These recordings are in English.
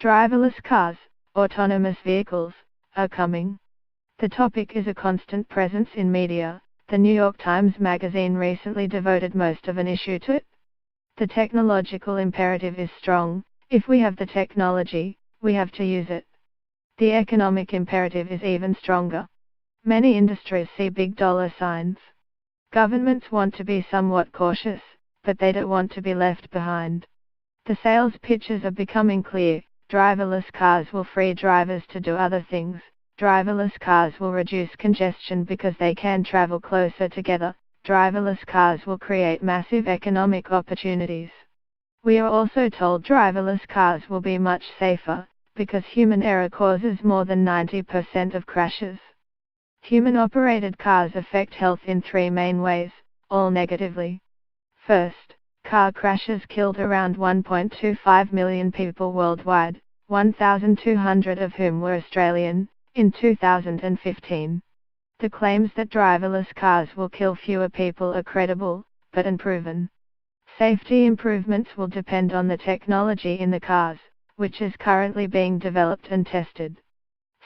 Driverless cars, autonomous vehicles, are coming. The topic is a constant presence in media. The New York Times magazine recently devoted most of an issue to it. The technological imperative is strong. If we have the technology, we have to use it. The economic imperative is even stronger. Many industries see big dollar signs. Governments want to be somewhat cautious, but they don't want to be left behind. The sales pitches are becoming clear. Driverless cars will free drivers to do other things. Driverless cars will reduce congestion because they can travel closer together. Driverless cars will create massive economic opportunities. We are also told driverless cars will be much safer, because human error causes more than 90% of crashes. Human-operated cars affect health in three main ways, all negatively. First, car crashes killed around 1.25 million people worldwide, 1,200 of whom were Australian, in 2015. The claims that driverless cars will kill fewer people are credible, but unproven. Safety improvements will depend on the technology in the cars, which is currently being developed and tested.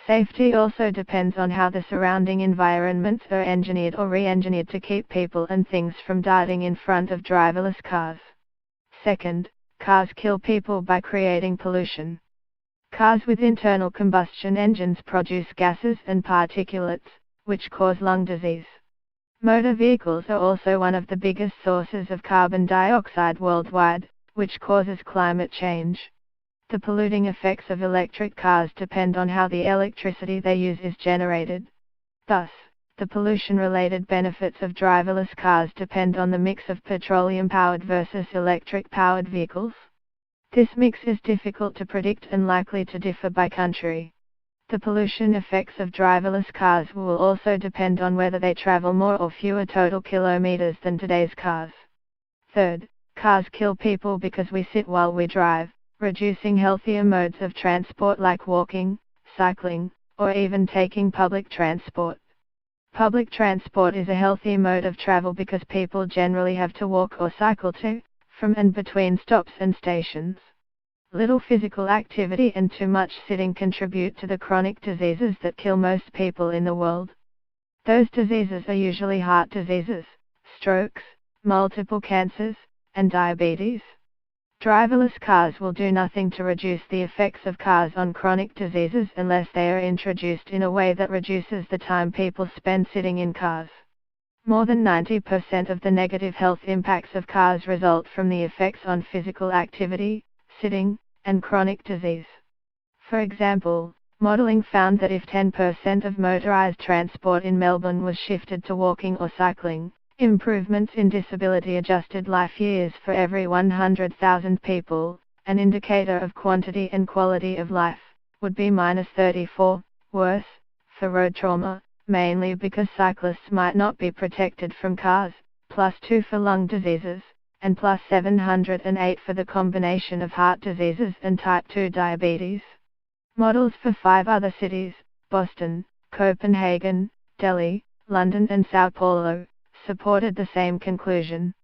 Safety also depends on how the surrounding environments are engineered or re-engineered to keep people and things from darting in front of driverless cars. Second, cars kill people by creating pollution. Cars with internal combustion engines produce gases and particulates, which cause lung disease. Motor vehicles are also one of the biggest sources of carbon dioxide worldwide, which causes climate change. The polluting effects of electric cars depend on how the electricity they use is generated. Thus, the pollution-related benefits of driverless cars depend on the mix of petroleum-powered versus electric-powered vehicles. This mix is difficult to predict and likely to differ by country. The pollution effects of driverless cars will also depend on whether they travel more or fewer total kilometers than today's cars. Third, cars kill people because we sit while we drive, reducing healthier modes of transport like walking, cycling, or even taking public transport. Public transport is a healthy mode of travel because people generally have to walk or cycle to, from and between stops and stations. Little physical activity and too much sitting contribute to the chronic diseases that kill most people in the world. Those diseases are usually heart diseases, strokes, multiple cancers, and diabetes. Driverless cars will do nothing to reduce the effects of cars on chronic diseases unless they are introduced in a way that reduces the time people spend sitting in cars. More than 90% of the negative health impacts of cars result from the effects on physical activity, sitting, and chronic disease. For example, modeling found that if 10% of motorized transport in Melbourne was shifted to walking or cycling, improvements in disability-adjusted life years for every 100,000 people, an indicator of quantity and quality of life, would be -34, worse, for road trauma, mainly because cyclists might not be protected from cars, +2 for lung diseases, and +708 for the combination of heart diseases and type 2 diabetes. Models for 5 other cities, Boston, Copenhagen, Delhi, London and Sao Paulo, supported the same conclusion.